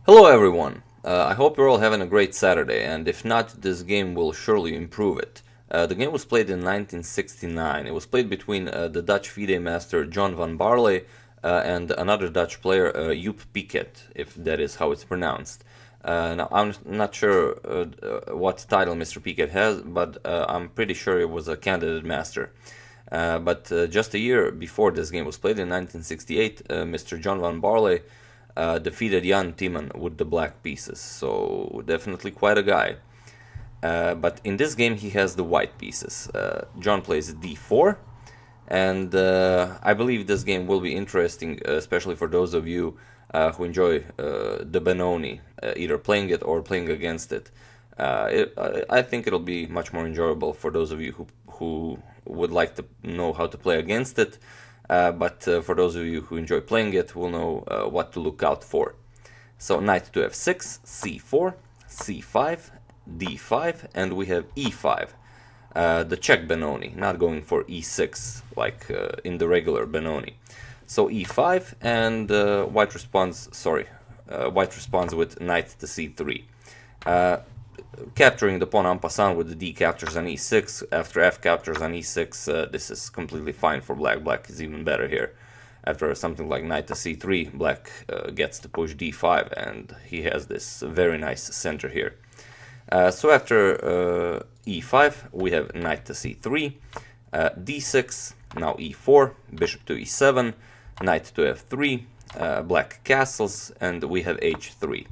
Hello everyone! I hope you're all having a great Saturday, and if not, this game will surely improve it. The game was played in 1969. It was played between the Dutch FIDE master John van Barle and another Dutch player, Joep Piket, if that is how it's pronounced. Now, I'm not sure what title Mr. Piket has, but I'm pretty sure it was a candidate master. But just a year before this game was played, in 1968, Mr. John van Barle defeated Jan Timman with the black pieces, so definitely quite a guy. But in this game he has the white pieces. John plays d4, and I believe this game will be interesting, especially for those of you who enjoy the Benoni, either playing it or playing against it. I think it'll be much more enjoyable for those of you who would like to know how to play against it. But for those of you who enjoy playing it will know what to look out for. So knight to f6, c4, c5, d5, and we have e5. The Czech Benoni, not going for e6 like in the regular Benoni. So e5, and white responds with knight to c3. Capturing the pawn en passant with the d captures on e6. After f captures on e6, this is completely fine for black. Black is even better here. After something like knight to c3, black gets to push d5, and he has this very nice center here. So after e5, we have knight to c3, d6, now e4, bishop to e7, knight to f3, black castles, and we have h3.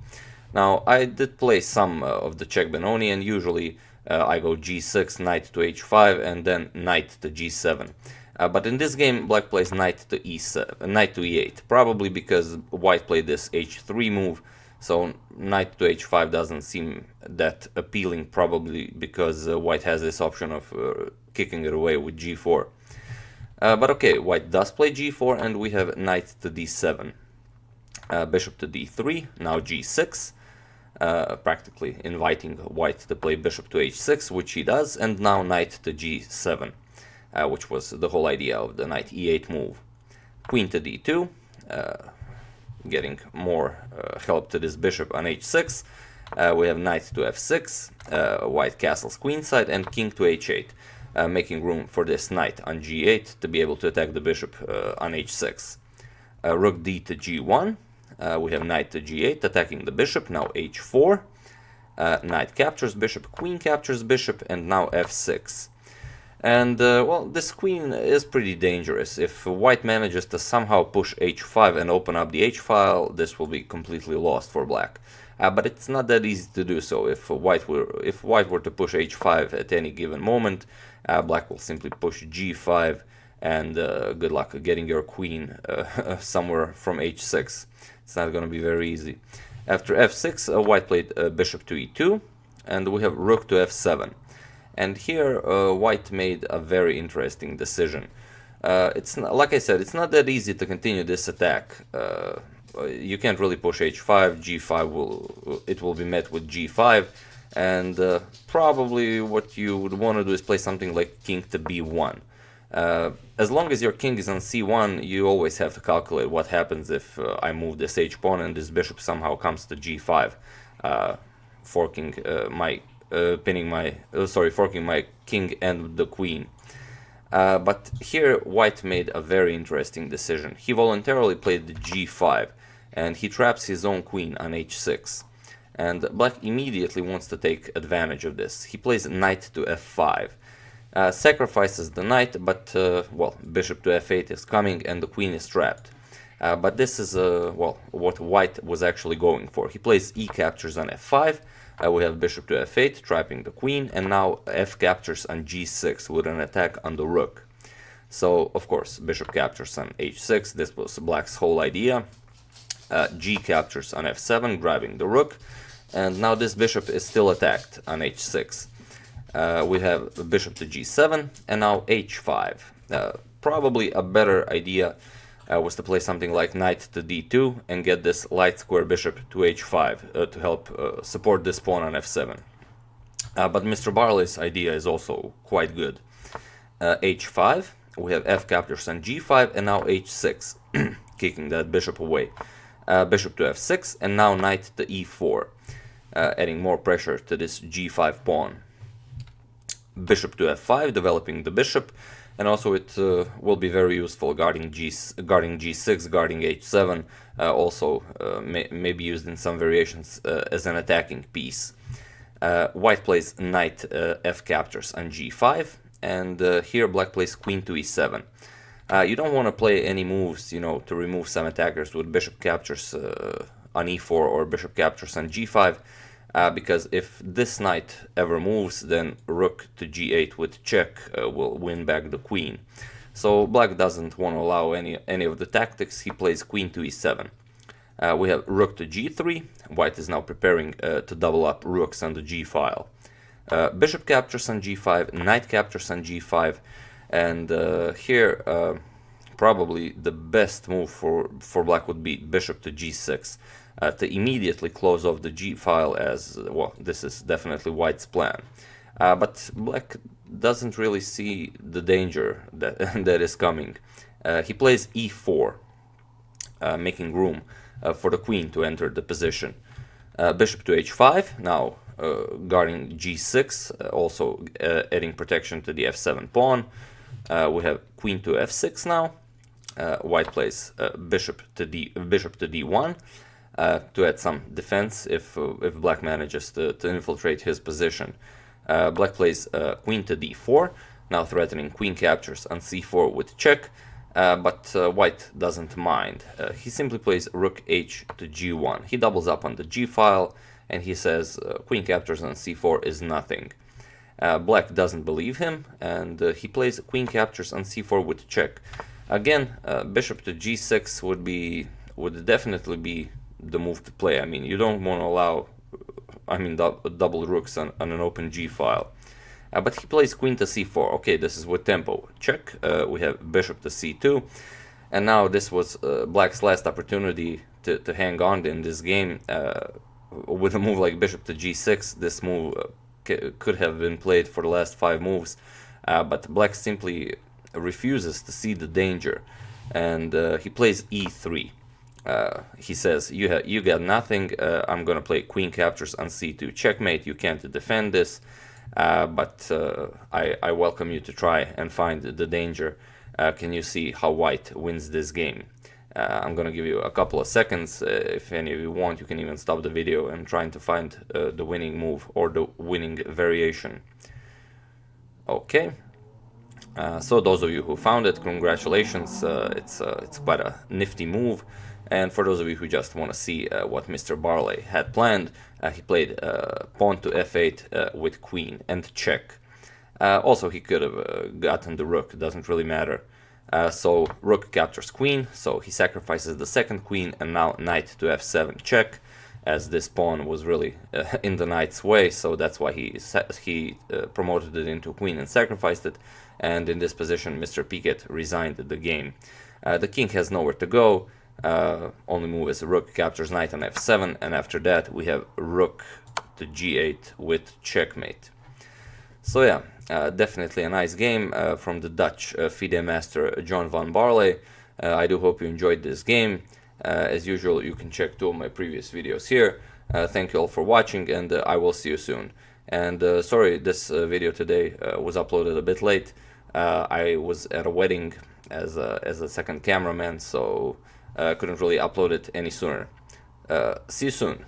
Now, I did play some of the Czech Benoni, and usually I go g6, knight to h5, and then knight to g7. But in this game, black plays knight to e7, knight to e8, probably because white played this h3 move, so knight to h5 doesn't seem that appealing, probably because white has this option of kicking it away with g4. But okay, white does play g4, and we have knight to d7. Bishop to d3, now g6. Practically inviting white to play bishop to h6, which he does, and now knight to g7, which was the whole idea of the knight e8 move. Queen to d2, getting more help to this bishop on h6. We have knight to f6, white castles queenside, and king to h8, making room for this knight on g8 to be able to attack the bishop on h6. Rook d to g1. We have knight to g8 attacking the bishop, now h4, knight captures bishop, queen captures bishop, and now f6. And well, this queen is pretty dangerous. If white manages to somehow push h5 and open up the h-file, this will be completely lost for black. But it's not that easy to do so. If white were to push h5 at any given moment, black will simply push g5, and good luck getting your queen somewhere from h6. It's not going to be very easy. After f6, white played bishop to e2, and we have rook to f7. And here white made a very interesting decision. It's not, like I said, it's not that easy to continue this attack. You can't really push h5. G5 will be met with g5, and probably what you would want to do is play something like king to b1. As long as your king is on c1, you always have to calculate what happens if I move this h-pawn and this bishop somehow comes to g5, forking my king and the queen. But here white made a very interesting decision. He voluntarily played the g5, and he traps his own queen on h6. And black immediately wants to take advantage of this. He plays knight to f5. Sacrifices the knight, but well, bishop to f8 is coming and the queen is trapped. But this is well, what white was actually going for. He plays e captures on f5. We have bishop to f8 trapping the queen, and now f captures on g6 with an attack on the rook. So of course bishop captures on h6. This was black's whole idea. G captures on f7, grabbing the rook, and now this bishop is still attacked on h6. We have bishop to g7, and now h5. Probably a better idea was to play something like knight to d2 and get this light square bishop to h5 to help support this pawn on f7. But Mr. Barley's idea is also quite good. h5, we have f captures on g5, and now h6, kicking that bishop away. bishop to f6, and now knight to e4, adding more pressure to this g5 pawn. Bishop to f5, developing the bishop, and also it will be very useful guarding g6, guarding h7, also may be used in some variations as an attacking piece. White plays knight f captures on g5, and here black plays queen to e7. You don't want to play any moves, you know, to remove some attackers with bishop captures on e4 or bishop captures on g5, because if this knight ever moves, then rook to g8 with check will win back the queen. So black doesn't want to allow any of the tactics. He plays queen to e7. We have rook to g3. White is now preparing to double up rooks on the g file. Bishop captures on g5, knight captures on g5, and here probably the best move for black would be bishop to g6 to immediately close off the g file, as well. This is definitely white's plan, but black doesn't really see the danger that that is coming. He plays e4, making room for the queen to enter the position. Bishop to h5, now guarding g6, also adding protection to the f7 pawn. We have queen to f6 now. White plays bishop to d1 to add some defense if black manages to infiltrate his position. Black plays queen to d4, now threatening queen captures on c4 with check. But white doesn't mind. He simply plays rook h to g1. He doubles up on the g file, and he says queen captures on c4 is nothing. Black doesn't believe him, and he plays queen captures on c4 with check. Again, bishop to g6 would definitely be the move to play. I mean, you don't want to allow, double rooks on an open g file. But he plays queen to c4. Okay, this is with tempo. Check. We have bishop to c2. And now this was black's last opportunity to hang on in this game. With a move like bishop to g6, this move could have been played for the last 5 moves. But black simply refuses to see the danger. And he plays e3. He says, you got nothing. I'm going to play queen captures on c2. Checkmate. You can't defend this. But I welcome you to try and find the danger. Can you see how white wins this game? I'm gonna give you a couple of seconds. If any of you want, you can even stop the video and trying to find the winning move or the winning variation. Okay. So those of you who found it, congratulations. It's quite a nifty move. And for those of you who just want to see what Mr. Barley had planned, he played pawn to f8 with queen and check. Also, he could have gotten the rook, doesn't really matter. So rook captures queen, so he sacrifices the second queen, and now knight to f7 check, as this pawn was really in the knight's way, so that's why he promoted it into queen and sacrificed it. And in this position, Mr. Piquet resigned the game. The king has nowhere to go. Only move is rook captures knight on f7, and after that we have rook to g8 with checkmate. So yeah, definitely a nice game from the Dutch FIDE master John van Barley. I do hope you enjoyed this game. As usual, you can check 2 of my previous videos here. Thank you all for watching, and I will see you soon. And sorry, this video today was uploaded a bit late. I was at a wedding as a second cameraman, so couldn't really upload it any sooner. See you soon.